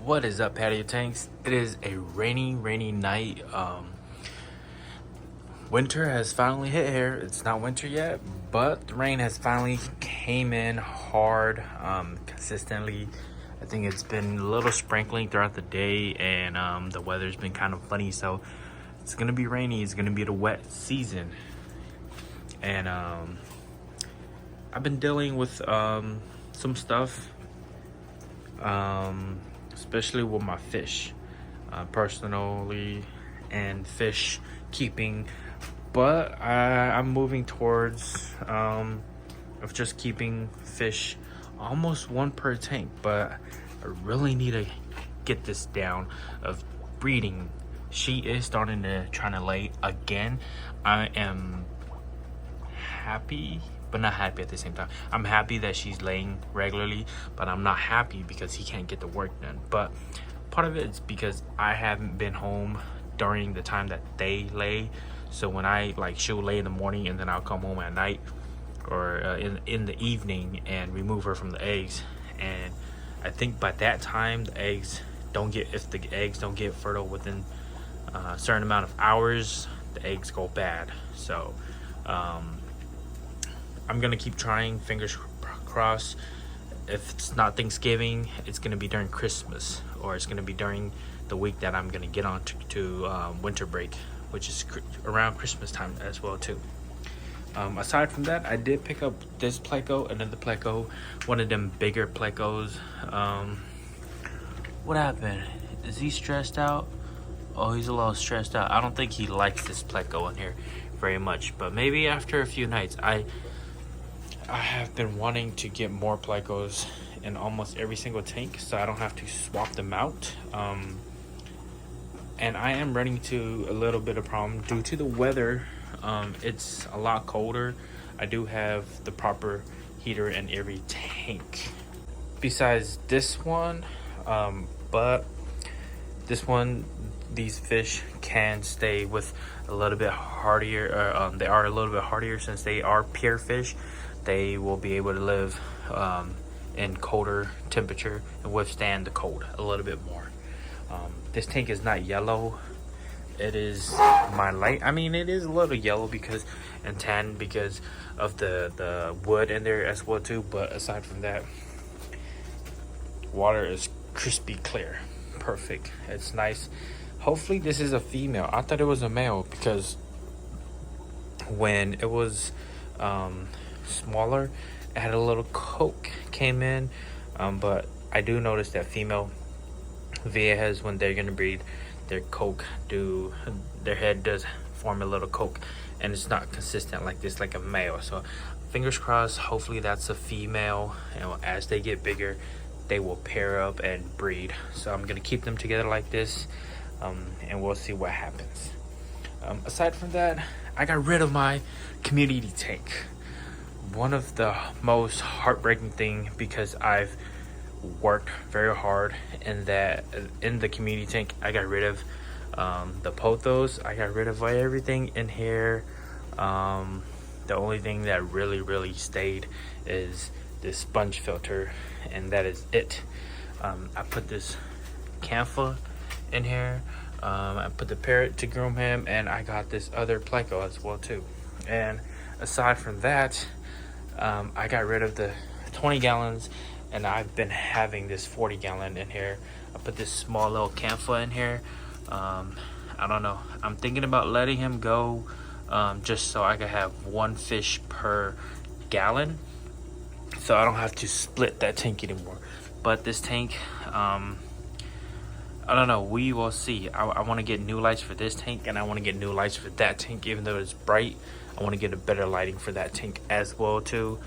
What is up, patio tanks? It is a rainy night. Winter has finally hit here. It's not winter yet, but the rain has finally came in hard, consistently. I think it's been a little sprinkling throughout the day, and the weather's been kind of funny. So it's gonna be rainy. It's gonna be the wet season, and I've been dealing with some stuff. Especially with my fish, personally, and fish keeping. But I'm moving towards of just keeping fish almost one per tank. But I really need to get this down of breeding. She is starting to trying to lay again. I am happy, but not happy at the same time. I'm happy that she's laying regularly, but I'm not happy because he can't get the work done. But part of it is because I haven't been home during the time that they lay. So when she'll lay in the morning, and then I'll come home at night or in the evening and remove her from the eggs. And I think by that time the eggs don't get fertile within a certain amount of hours, the eggs go bad. So I'm gonna keep trying, fingers crossed. If it's not Thanksgiving, it's gonna be during Christmas, or it's gonna be during the week that I'm gonna get on to winter break, which is around Christmas time as well too. Aside from that, I did pick up this pleco, another pleco, one of them bigger plecos. What happened? Is he stressed out? Oh, he's a little stressed out. I don't think he likes this pleco in here very much, but maybe after a few nights. I have been wanting to get more plecos in almost every single tank, so I don't have to swap them out. And I am running into a little bit of problem due to the weather. It's a lot colder. I do have the proper heater in every tank. Besides this one, but this one, these fish can stay with a little bit hardier. They are a little bit hardier since they are pure fish. They will be able to live in colder temperature and withstand the cold a little bit more. This tank is not yellow. It is my light. I mean, it is a little yellow and tan because of the wood in there as well too. But aside from that, water is crispy clear, perfect. It's nice. Hopefully this is a female. I thought it was a male because when it was smaller, it had a little coke came in, but I do notice that female Viejas, when they're gonna breed, their head does form a little coke, and it's not consistent like this, like a male. So fingers crossed, hopefully that's a female, and as they get bigger, they will pair up and breed. So I'm gonna keep them together like this, and we'll see what happens. Aside from that, I got rid of my community tank. One of the most heartbreaking thing, because I've worked very hard in the community tank. I got rid of the pothos. I got rid of everything in here. The only thing that really stayed is this sponge filter, and that is it. I put this Camphor in here. I put the parrot to groom him, and I got this other pleco as well too. And aside from that, I got rid of the 20 gallons, and I've been having this 40 gallon in here. I put this small little Camphor in here. I don't know. I'm thinking about letting him go, just so I can have one fish per gallon, so I don't have to split that tank anymore. But this tank, I don't know. We will see. I want to get new lights for this tank, and I want to get new lights for that tank. Even though it's bright, I want to get a better lighting for that tank as well too.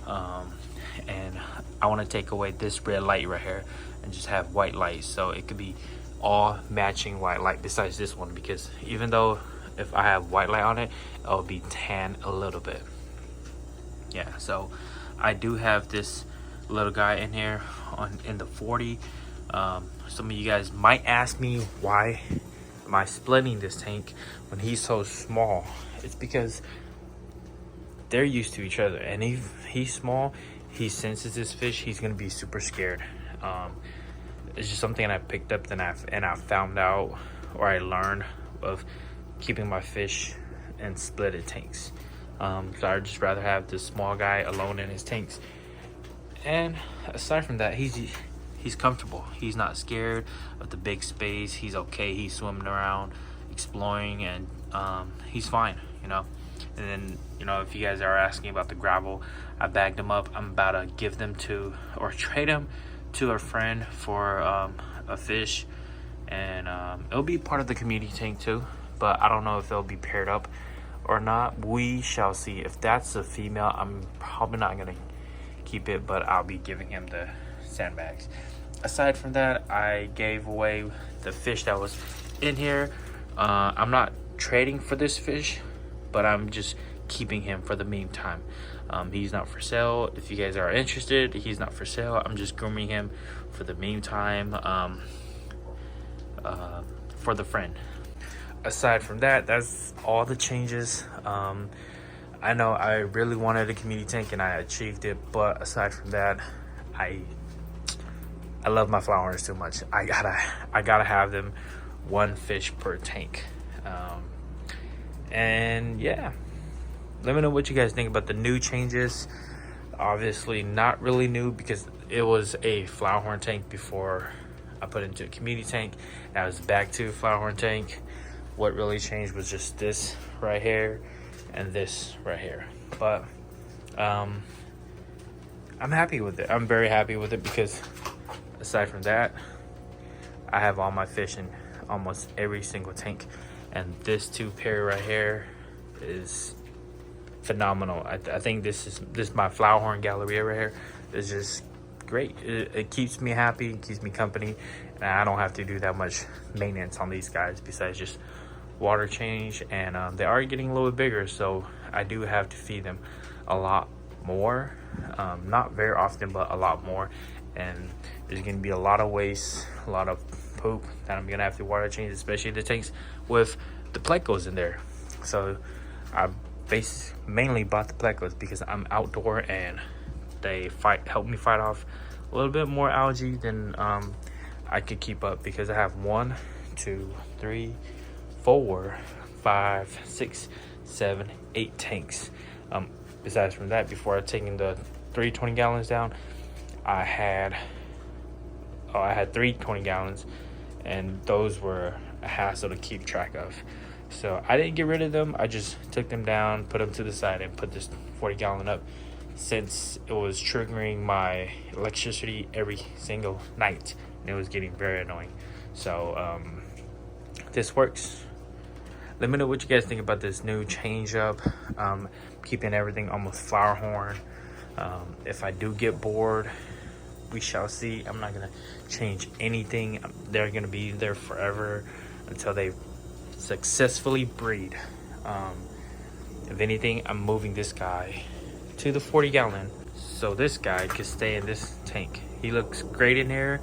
And I want to take away this red light right here and just have white light, so it could be all matching white light besides this one, because even though if I have white light on it, it'll be tan a little bit. Yeah, so I do have this little guy in here in the 40. Some of you guys might ask me, why am I splitting this tank when he's so small? It's because they're used to each other, and if he's small, he senses this fish, he's gonna be super scared. it's just something I picked up and I found out, or I learned of keeping my fish in splitted tanks. So I'd just rather have this small guy alone in his tanks. And aside from that, he's comfortable. He's not scared of the big space. He's okay. He's swimming around, exploring, and he's fine, you know. And then, you know, if you guys are asking about the gravel, I bagged them up. I'm about to give them to, or trade them to a friend for a fish, and it'll be part of the community tank too, but I don't know if they'll be paired up or not. We shall see. If that's a female, I'm probably not gonna keep it, but I'll be giving him the sandbags. Aside from that, I gave away the fish that was in here. I'm not trading for this fish, but I'm just keeping him for the meantime. He's not for sale. If you guys are interested, he's not for sale. I'm just grooming him for the meantime, for the friend. Aside from that, that's all the changes. I know I really wanted a community tank and I achieved it, but aside from that, I love my Flowerhorns too much. I gotta have them, one fish per tank. And yeah, let me know what you guys think about the new changes. Obviously not really new, because it was a Flowerhorn tank before I put it into a community tank. Now it's back to a Flowerhorn tank. What really changed was just this right here and this right here. But I'm happy with it. I'm very happy with it, because aside from that, I have all my fish in almost every single tank. And this two pair right here is phenomenal. I think this is my Flowerhorn Galleria right here. It's just great. It keeps me happy, it keeps me company, and I don't have to do that much maintenance on these guys besides just water change. And they are getting a little bit bigger, so I do have to feed them a lot more. Not very often, but a lot more. And there's gonna be a lot of waste, a lot of poop that I'm gonna have to water change, especially the tanks with the plecos in there. So I mainly bought the plecos because I'm outdoor and they help me fight off a little bit more algae than I could keep up, because I have 1, 2, 3, 4, 5, 6, 7, 8 tanks. Besides from that, before taking the 3 20 gallons down, I had 3 20 gallons, and those were a hassle to keep track of. So I didn't get rid of them. I just took them down, put them to the side, and put this 40 gallon up, since it was triggering my electricity every single night, and it was getting very annoying. So this works. Let me know what you guys think about this new change up. Keeping everything almost Flowerhorn. If I do get bored, we shall see. I'm not gonna change anything. They're gonna be there forever until they successfully breed. If anything, I'm moving this guy to the 40 gallon so this guy can stay in this tank. He looks great in here,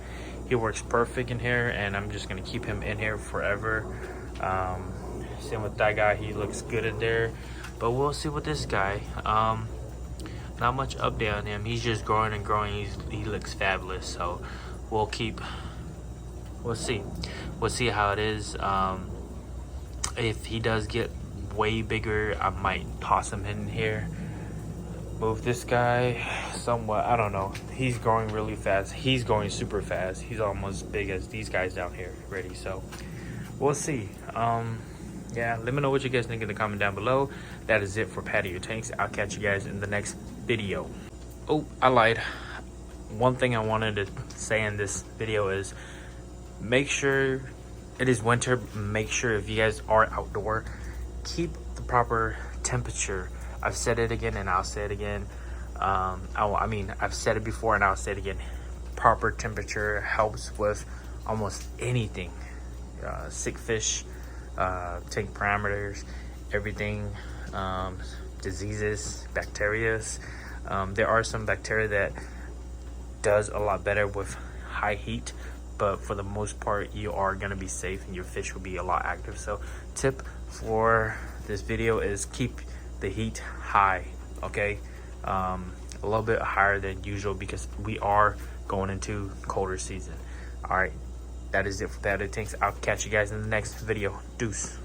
he works perfect in here, and I'm just gonna keep him in here forever. Same with that guy, he looks good in there, but we'll see with this guy. Not much update on him. He's just growing and growing. He looks fabulous, so we'll see how it is. If he does get way bigger, I might toss him in here, move this guy somewhat. I don't know. He's growing really fast. He's going super fast. He's almost as big as these guys down here already, so we'll see. Yeah, let me know what you guys think in the comment down below. That is it for patio tanks. I'll catch you guys in the next video. Oh, I lied. One thing I wanted to say in this video is, make sure it is winter. Make sure if you guys are outdoor, keep the proper temperature. I've said it again and I'll say it again. I mean, I've said it before and I'll say it again. Proper temperature helps with almost anything. Sick fish, tank parameters, everything, diseases, bacteria. There are some bacteria that does a lot better with high heat, but for the most part you are going to be safe and your fish will be a lot active. So tip for this video is keep the heat high, okay? A little bit higher than usual, because we are going into colder season. All right, that is it for the other things. I'll catch you guys in the next video. Deuce.